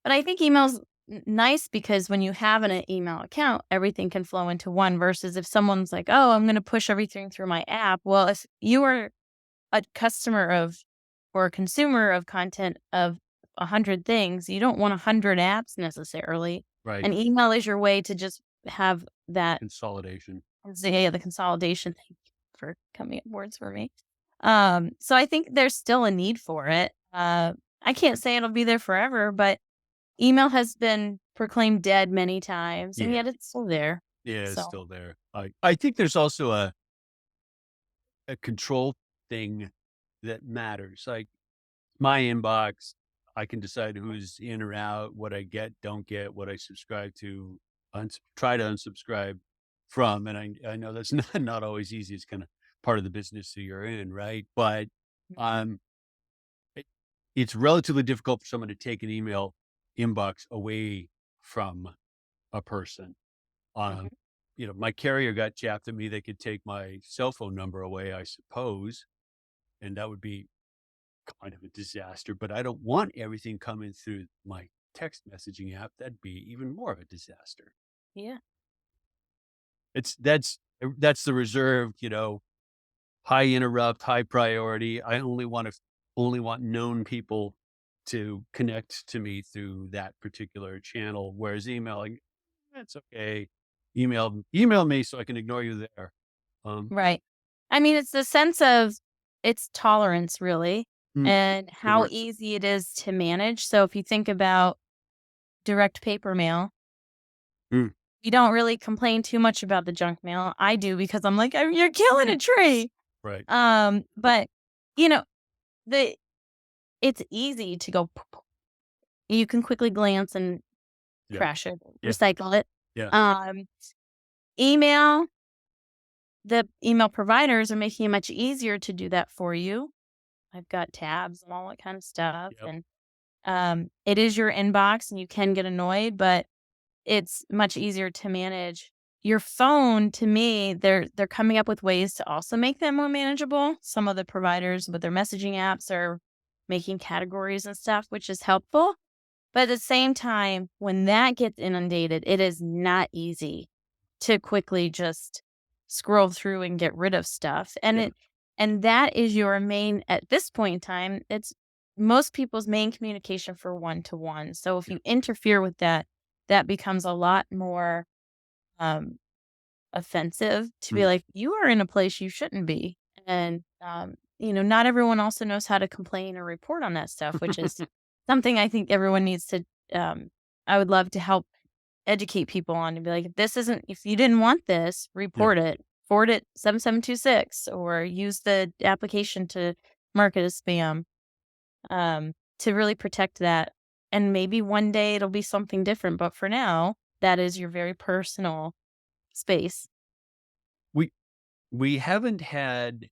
but I think email's nice because when you have an email account, everything can flow into one versus if someone's like, "Oh, I'm going to push everything through my app." Well, if you are a customer of or a consumer of content of 100 things, you don't want 100 apps necessarily. Right. And email is your way to just have that, Consolidation. yeah, the consolidation. Thank you for coming up with words for me. So I think there's still a need for it. I can't say it'll be there forever, but email has been proclaimed dead many times, and Yeah. yet it's still there. Yeah, it's So still there. I think there's also a control thing that matters. Like my inbox, I can decide who's in or out, what I get, don't get, what I subscribe to, try to unsubscribe from. And I know that's not always easy. It's kind of part of the business that you're in, right? But um, it, it's relatively difficult for someone to take an email inbox away from a person. Um, mhm. my carrier got japped at me. They could take my cell phone number away, I suppose, and that would be kind of a disaster. But I don't want everything coming through my text messaging app. That'd be even more of a disaster. Yeah. It's that's the reserved, high interrupt, high priority. I only want known people to connect to me through that particular channel. Whereas emailing, that's okay. Email me so I can ignore you there. Um, Right. I mean, it's the sense of it's tolerance really mm, and good how word. easy it is to manage. So if you think about direct paper mail, Mm, you don't really complain too much about the junk mail. I do because I'm like, "Oh, you're killing a tree." right. But you know, the it's easy to go. You can quickly glance and Yeah. trash it, Yeah. recycle it. Yeah. Um, email, the email providers are making it much easier to do that for you. I've got tabs and all that kind of stuff. Yep. And it is your inbox and you can get annoyed, but it's much easier to manage. Your phone, to me, they're coming up with ways to also make them more manageable. Some of the providers with their messaging apps are making categories and stuff, which is helpful. But at the same time, when that gets inundated, it is not easy to quickly just scroll through and get rid of stuff. Yeah. And that is your main at this point in time, it's most people's main communication for one to one. So if Yeah. you interfere with that, that becomes a lot more um offensive to be Mm. like, you are in a place you shouldn't be. And not everyone also knows how to complain or report on that stuff, which is something I think everyone needs to I would love to help educate people on to be like, if you didn't want this, Yeah. report it, forward it 7726 or use the application to mark it as spam. To really protect that. And maybe one day it'll be something different. But for now, that is your very personal space. We we haven't had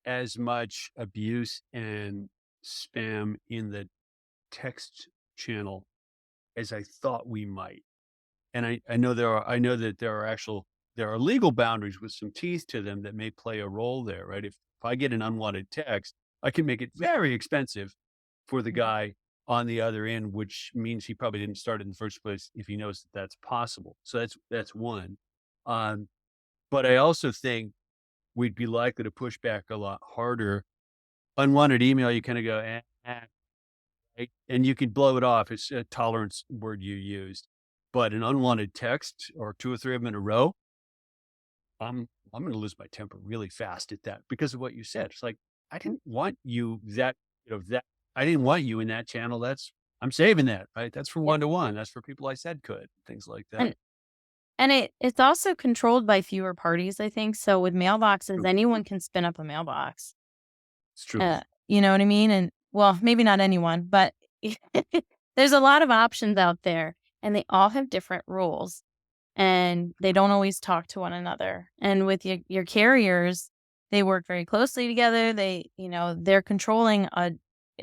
as much abuse and spam in the text channel as I thought we might. And I know that there are legal boundaries with some teeth to them that may play a role there, right? If I get an unwanted text, I can make it very expensive for the Mhm. guy on the other end, which means he probably didn't start it in the first place if he knows that that's possible. So that's one. Um, but I also think we'd be likely to push back a lot harder. Unwanted email, you kind of go, right? And you can blow it off. It's a tolerance word you used. But an unwanted text or 2 or 3 of them in a row, I'm gonna lose my temper really fast at that because of what you said. It's like, I didn't want you that I didn't want you in that channel. I'm saving that, right? That's for Yeah. one to one. That's for people I said could, things like that. And it's also controlled by fewer parties, I think. So with mailboxes, True. anyone can spin up a mailbox. It's true. You know what I mean? And well, maybe not anyone, but there's a lot of options out there and they all have different rules and they don't always talk to one another. And with your carriers, they work very closely together. They're controlling a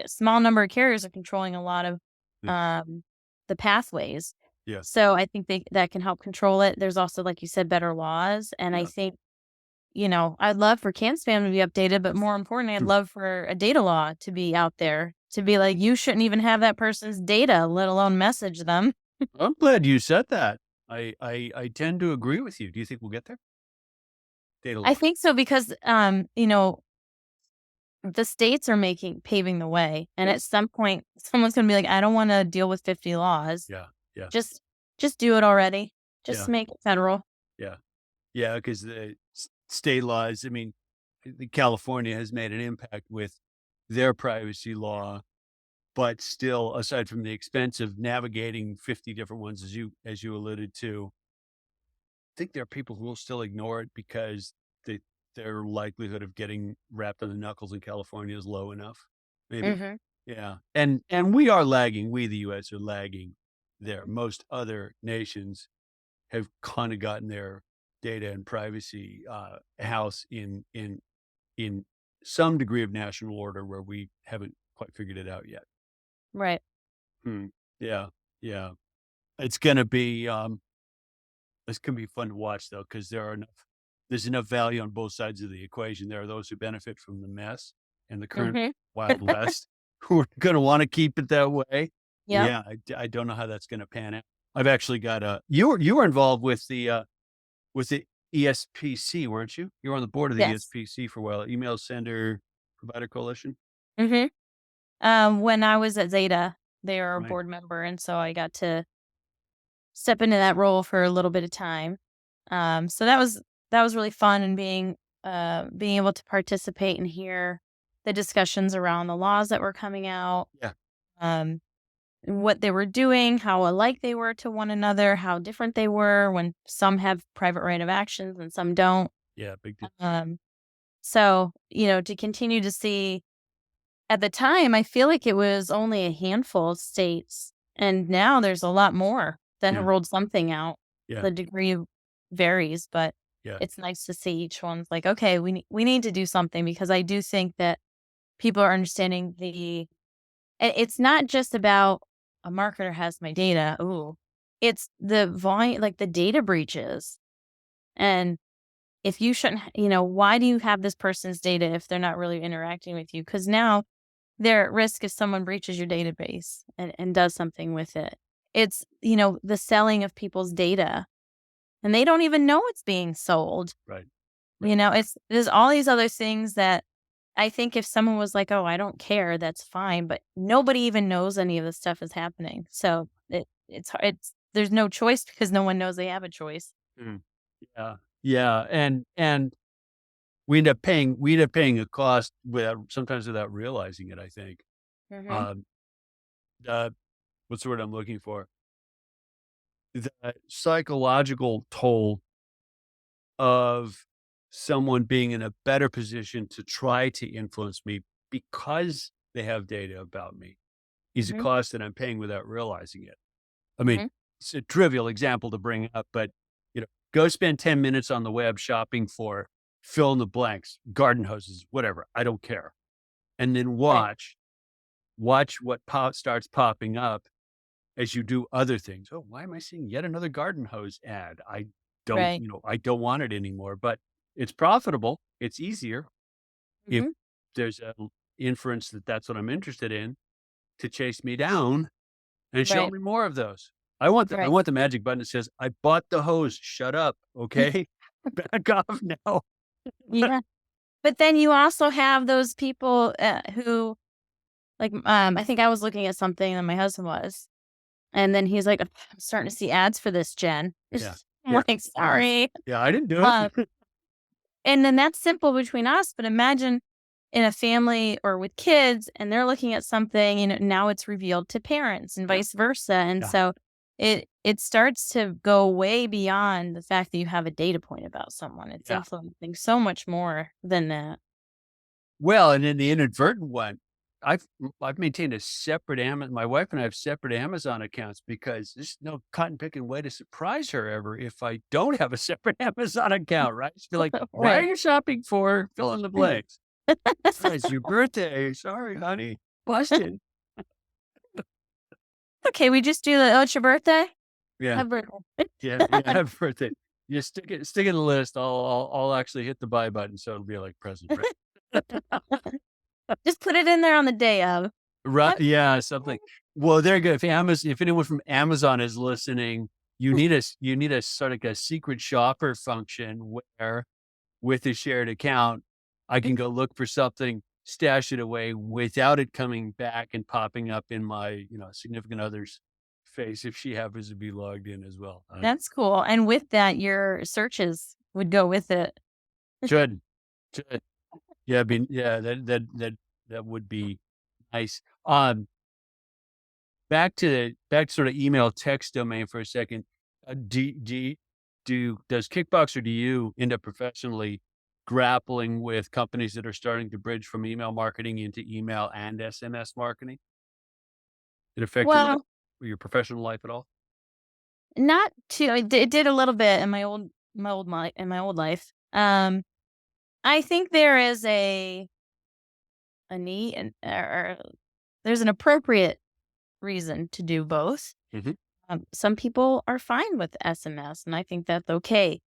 small number of carriers are controlling a lot of Yeah. um, the pathways. Yeah. So I think that can help control it. There's also, like you said, better laws. And I Yeah. think I'd love for CAN spam to be updated, but more importantly, I'd Hmm. love for a data law to be out there to be like, you shouldn't even have that person's data, let alone message them. I'm glad you said that. I tend to agree with you. Do you think we'll get there? Data I law. think so because, the states are paving the way. And Yeah. at some point, someone's going to be like, I don't want to deal with 50 laws. Yeah. Yeah. Just, just do it already. Just Yeah. make it federal. Yeah. Yeah, because the state laws, I mean, California has made an impact with their privacy law, but still, aside from the expense of navigating 50 different ones, as you alluded to, I think there are people who will still ignore it because they, their likelihood of getting wrapped on the knuckles in California is low enough. Maybe, Hmm. yeah, and we are lagging. We, the U.S., are lagging there. Most other nations have kind of gotten their data and privacy house in some degree of national order where we haven't quite figured it out yet. Right. Hmm. Yeah, yeah. It's gonna be This can be fun to watch though, because there's enough value on both sides of the equation. There are those who benefit from the mess and the current Mhm. Wild West who are going to want to keep it that way. Yep. Yeah, I don't know how that's going to pan out. I've actually got a you were involved with the ESPC, weren't you? You were on the board of the Yes. ESPC for a while, Email Sender Provider Coalition, Mhm. When I was at Zeta, they were a right? board member, and so I got to step into that role for a little bit of time. So that was really fun, and being able to participate and hear the discussions around the laws that were coming out, Yeah, um, what they were doing, how alike they were to one another, how different they were when some have private right of actions and some don't. yeah, big deal. Um, so to continue to see. At the time, I feel like it was only a handful of states, and now there's a lot more that have Yeah, rolled something out. yeah, The degree varies, but yeah, it's nice to see each one's like, okay, we need to do something, because I do think that people are understanding it's not just about a marketer has my data. Ooh, it's the volume, like the data breaches, and if you shouldn't, why do you have this person's data if they're not really interacting with you? Because now they're at risk if someone breaches your database and does something with it. It's, the selling of people's data, and they don't even know it's being sold. right, right. There's all these other things that I think if someone was like, "Oh, I don't care," that's fine, but nobody even knows any of this stuff is happening. So it's there's no choice because no one knows they have a choice. Mm. Yeah, yeah, and we end up paying a cost without sometimes without realizing it, I think. Mhm. Um, the what's the word I'm looking for? The psychological toll of someone being in a better position to try to influence me because they have data about me is a Mhm. cost that I'm paying without realizing it. I mean, Mhm. it's a trivial example to bring up, but go spend 10 minutes on the web shopping for fill in the blanks, garden hoses, whatever. I don't care. And then Right. watch what starts popping up as you do other things. Oh, why am I seeing yet another garden hose ad? Right. I don't want it anymore, but it's profitable. It's easier if Mhm. there's a inference that that's what I'm interested in to chase me down and show Right. me more of those. I Right. want the magic button that says, "I bought the hose. Shut up, okay? Back off now." Yeah. But then you also have those people, who, like, I think I was looking at something and my husband was, and then he's like, "I'm starting to see ads for this, Jen." Yeah. I'm Yeah. like, "Sorry." Yeah, I didn't do Uh, it. and then that's simple between us, but imagine in a family or with kids, and they're looking at something, now it's revealed to parents and Yeah. vice versa, and Yeah. so it starts to go way beyond the fact that you have a data point about someone. It's Yeah. influencing so much more than that. Well, and then the inadvertent one, I've maintained a separate my wife and I have separate Amazon accounts because there's no cotton picking way to surprise her ever if I don't have a separate Amazon account, right? She'd be like, "Why are Right. you shopping for fill in the blanks?" "Oh, it's your birthday. Sorry, honey. Busted." Okay, we just do the, "Oh, it's your birthday? Yeah. Happy birthday." Yeah. Yeah. Happy birthday. You stick it in the list. I'll actually hit the buy button, so it'll be like present, right? Just put it in there on the day of. Right, Happy yeah, something. Well, there you go. If anyone from Amazon is listening, you need a sort of a secret shopper function where with a shared account, I can go look for something, stash it away without it coming back and popping up in my, significant other's face if she happens to be logged in as well. That's cool, and with that, your searches would go with it. Should, should. Yeah, I mean, yeah, that would be nice. Back to sort of email text domain for a second. Does Kickbox or do you end up professionally grappling with companies that are starting to bridge from email marketing into email and SMS marketing? Did it affect Well, your professional life at all? not too. It did a little bit in my old life. I think there is a need, and or there's an appropriate reason to do both. Mhm. Some people are fine with SMS, and I think that's okay.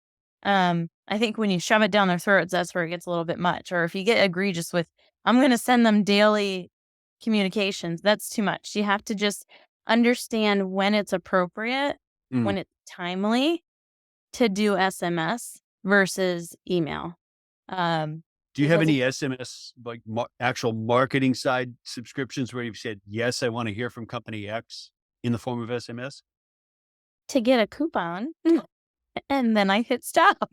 I think when you shove it down their throats, that's where it gets a little bit much. Or if you get egregious with, I'm going to send them daily communications, that's too much. You have to just understand when it's appropriate, Mm. when it's timely to do SMS versus email. Do you have Because any SMS, like actual marketing side subscriptions where you've said, yes, I want to hear from company X in the form of SMS? to get a coupon, and then I hit stop.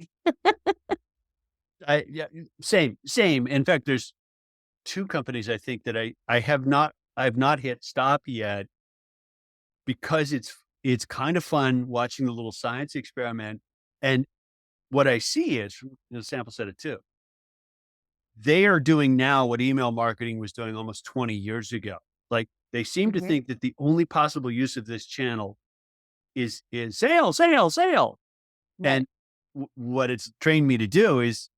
Yeah, same. In fact, there's two companies I think that I've not hit stop yet because it's kind of fun watching the little science experiment. And what I see is from the sample set of two, they are doing now what email marketing was doing almost 20 years ago. Like they seem to Mhm. think that the only possible use of this channel is sale, sale, sale. Right. And what it's trained me to do is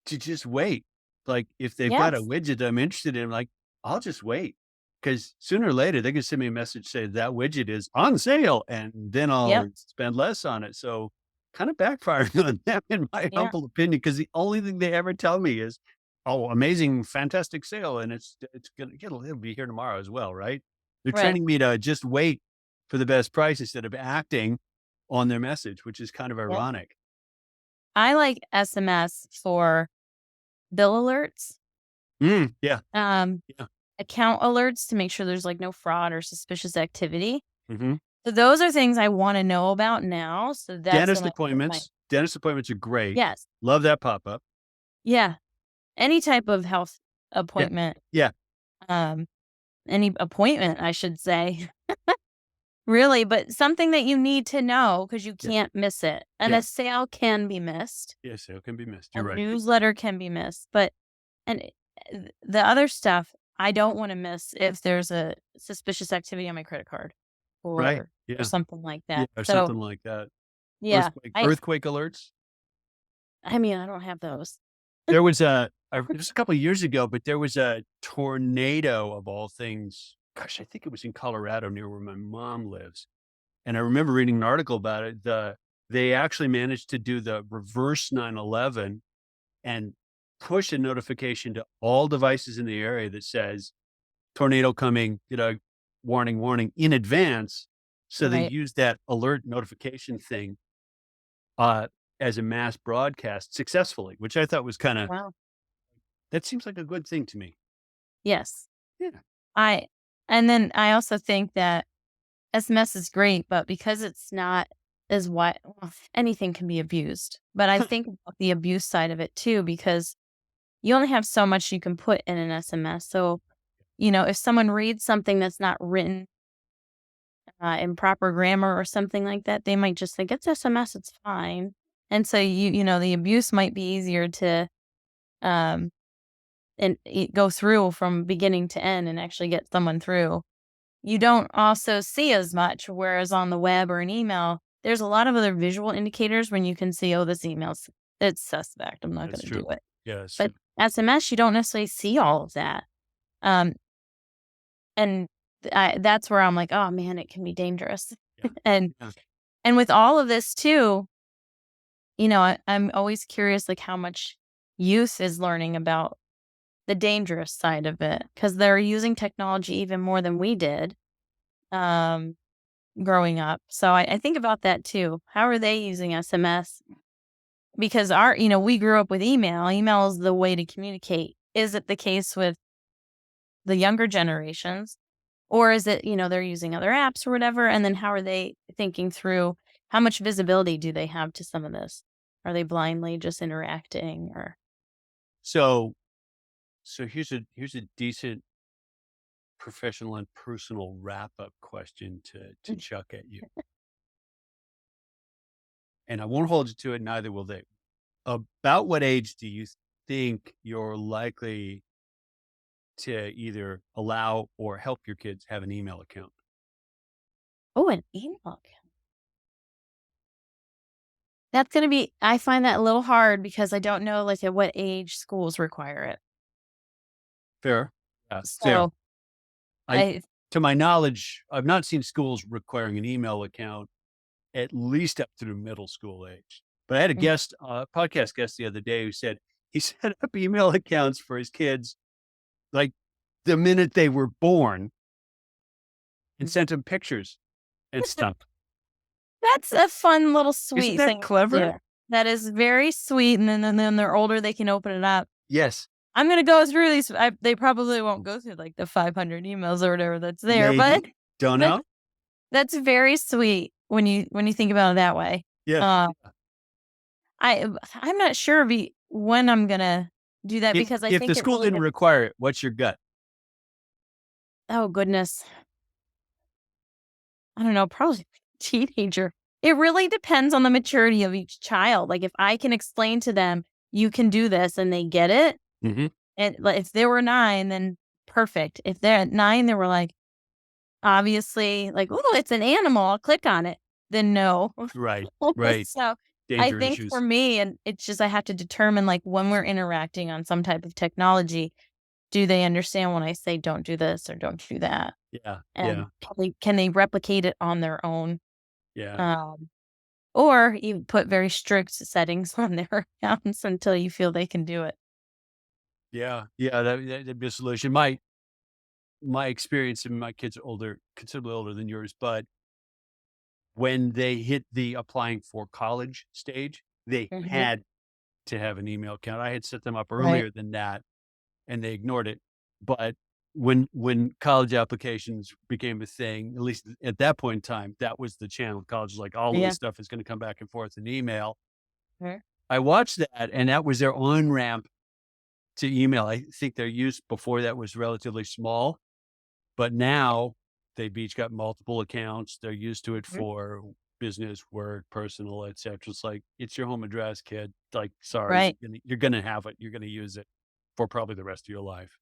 to just wait. Like, if they've got a Yes. widget that I'm interested in, like, I'll just wait because sooner or later, they're gonna send me a message saying that widget is on sale, and then Yep. I'll spend less on it. So, kinda backfiring on them, in my Yeah. humble opinion, because the only thing they ever tell me is, "Oh, amazing, fantastic sale, and it'll be here tomorrow as well," right? They're Right. training me to just wait for the best price instead of acting on their message, which is kind of Yep. ironic. I like SMS for bill alerts, Yeah, um, yeah. account alerts to make sure there's, like, no fraud or suspicious activity. Mhm. So those are things I wanna know about now, so that's when I put my Dentist appointments are great. yes. Love that pop-up. Yeah. Any type of health Yeah. appointment, Yeah. um, any appointment, I should say, really, but something that you need to know because you Yeah. can't miss it, and Yeah. a sale can be missed, Yeah, sale can be missed. a You're right. newsletter can be missed, but and the other stuff, I don't wanna miss if there's a suspicious activity on my credit card Right. or Yeah. something like Yeah, that. or So, something like that. yeah, Earthquake alerts. I mean, I don't have those. There was it was a couple of years ago, but there was a tornado of all things. Gosh, I think it was in Colorado near where my mom lives. And I remember reading an article about it. They actually managed to do the reverse 9/11 and push a notification to all devices in the area that says tornado coming, warning, warning in advance. So they Right. use that alert notification thing uh, as a mass broadcast successfully, which I thought was kind of, Wow. that seems like a good thing to me. Yes. Yeah. I and then I also think that SMS is great, but because it's not as what well, anything can be abused. But I think about the abuse side of it too, because you only have so much you can put in an SMS. So, if someone reads something that's not written in proper grammar or something like that, they might just think it's SMS, it's fine. And so the abuse might be easier to um go through from beginning to end and actually get someone through. You don't also see as much, whereas on the web or an email, there's a lot of other visual indicators when you can see, "Oh, this email's it's suspect, I'm not That's gonna do true. it." Yeah, that's But true. SMS, you don't necessarily see all of that. Um, and that's where I'm like, "Oh, man, it can be dangerous." Yeah. And Yeah. and with all of this too, I'm always curious, like, how much youth is learning about the dangerous side of it because 'cause they're using technology even more than we did. Um growing up. So I think about that too. How are they using SMS? Because we grew up with email. Email is the way to communicate. Is it the case with the younger generations? Or is it, they're using other apps or whatever? And then how are they thinking through how much visibility do they have to some of this? Are they blindly just interacting or So, here's a decent professional and personal wrap up question to chuck at you, and I won't hold you to it. Neither will they. About what age do you think you're likely to either allow or help your kids have an email account? oh, an email? That's gonna be I find that a little hard because I don't know like at what age schools require it. Fair. Fair. So I I to my knowledge, I've not seen schools requiring an email account at least up through middle school age. But I had a Mm. guest, podcast guest the other day who said he set up email accounts for his kids like the minute they were born and sent them pictures and stuff. That's a fun little Isn't sweet that thing to clever? do. That is very sweet, and then they're older, they can open it up. Yes, I'm gonna go through these. They probably won't go through like the 500 emails or whatever that's there, but maybe. Don't that's know. that's very sweet when you think about it that way. Yeah. Uh, I'm not sure when I'm gonna do that because I If the think it school really didn't require it, what's your gut? oh goodness, I don't know, probably teenager. It really depends on the maturity of each child. Like if I can explain to them, you can do this, and they get it, Mm-hmm. and like, if they were 9, then perfect. If they're at 9, they were like obviously like, oh, it's an animal. I'll click on it. Then no. Right. Right. So I Danger think for issues. me, and it's just I have to determine like when we're interacting on some type of technology, do they understand when I say don't do this or don't do that? Yeah. Yeah. And can they replicate it on their own? Yeah. Um, or you put very strict settings on their accounts until you feel they can do it. Yeah. Yeah. That'd be a solution. My experience, and my kids are older, considerably older than yours, but when they hit the applying for college stage, they Mhm. had to have an email account. I had set them up Right. earlier than that, and they ignored it. But when college applications became a thing, at least at that point in time, that was the channel. College was like, all of Yeah. this stuff is going to come back and forth in email. Mhm. I watched that, and that was their on ramp to email. I think their use before that was relatively small, but now they've each got multiple accounts. They're used to it Mhm. for business, work, personal, etc. It's like, it's your home address, kid. Like, sorry, Right. you're gonna have it. You're gonna use it for probably the rest of your life.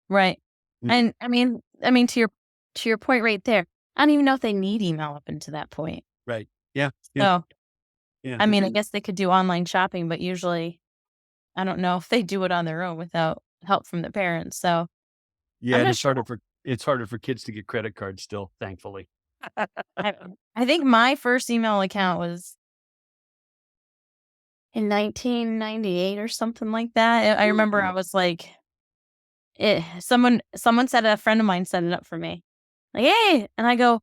Right. Mm, And I mean to your point right there, I don't even know if they need email up until that point. right. Yeah. Yeah. So, Yeah. I mean, I guess they could do online shopping, but usually I don't know if they do it on their own without help from the parents. So, Yeah. I'm And not sure. it's harder for kids to get credit cards still, thankfully. I I think my first email account was in 1998 or something like that. I remember I Ooh, was like, someone said a friend of mine set it up for me. Like, "Hey," and I go,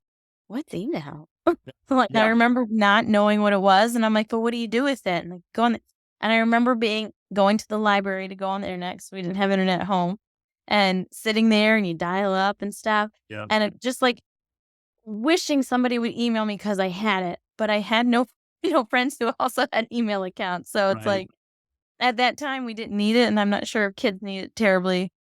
"What's email?" Like, I yeah. remember not knowing what it was, and I'm like, "But what do you do with it?" And like, go on the and I remember going to the library to go on the internet 'cause we didn't have internet at home, and sitting there and you dial up and stuff, Yeah. and it just, like, wishing somebody would email me because I had it, but I had no friends who also had email accounts, so it's Right. like, at that time, we didn't need it, and I'm not sure if kids need it terribly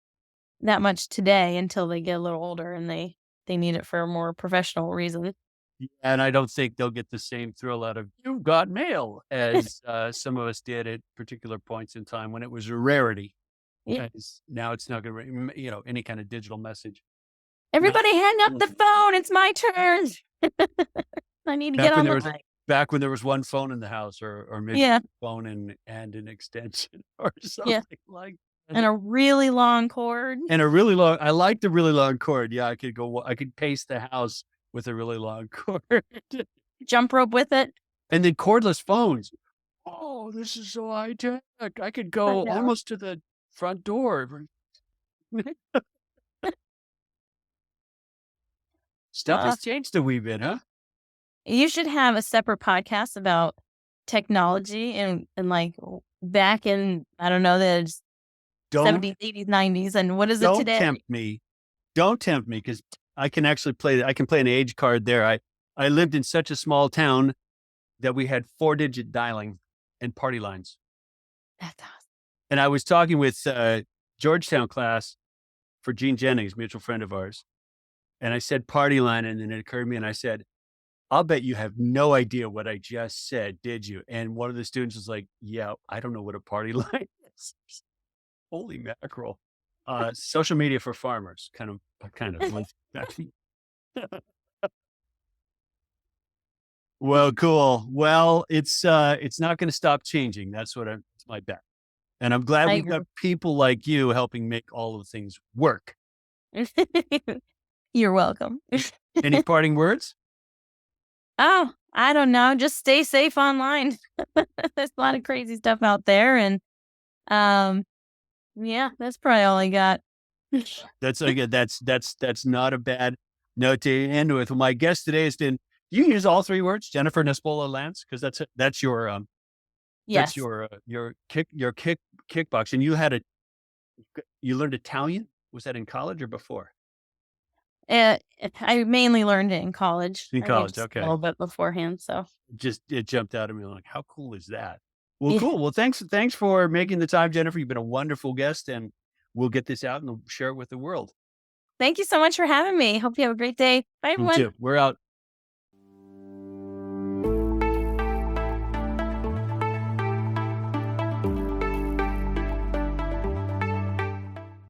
that much today until they get a little older and they need it for a more professional reason. Yeah, and I don't think they'll get the same thrill out of "You got mail" as, some of us did at particular points in time when it was a rarity. Yeah. As now it's not gonna, any kind of digital message. Not "Everybody hang up the phone, it's my turn. I need to get back when on there the was line." back when there was one phone in the house, or maybe Yeah, phone and an extension or yeah, something like and that. a really long cord. And a really long I like the really long cord. Yeah, I could pace the house with a really long cord. Jump rope with it. And then cordless phones. Oh, this is so high tech. I could I go know. almost to the front door. Stuff Uh, has changed a wee bit, huh? you should have a separate podcast about technology and, like, back in, I don't know, the Don't 70s, 80s, 90s, and what is it don't today? tempt me. Don't tempt me, because I can actually I can play an age card there. I lived in such a small town that we had 4-digit dialing and party lines. That's awesome. And I was talking with Georgetown class for Gene Jennings, mutual friend of ours. And I said party line, and then it occurred to me, and I said, I'll bet you have no idea what I just said, did you? And one of the students was like, yeah, I don't know what a party line is. Holy mackerel. Social media for farmers, kind of. Well, cool. Well, it's not going to stop changing. It's my bet. And I'm glad I we've got agree. people like you helping make all of the things work. You're welcome. Any parting words? Oh, I don't know. Just stay safe online. There's a lot of crazy stuff out there, and um, yeah, that's probably all I got. That's again, that's not a bad note to end with. My guest today has been. You can use all three words, Jennifer Nespola Lantz, because that's Yes. your kickbox, and you learned Italian. Was that in college or before? Uh, I mainly learned it in college. In I think college, just a okay. little bit beforehand. So Just it jumped out at me like, how cool is that? Well, yeah. cool. Well, thanks for making the time, Jennifer. You've been a wonderful guest, and we'll get this out and share it with the world. Thank you so much for having me. Hope you have a great day. Bye, You everyone. too. We're out.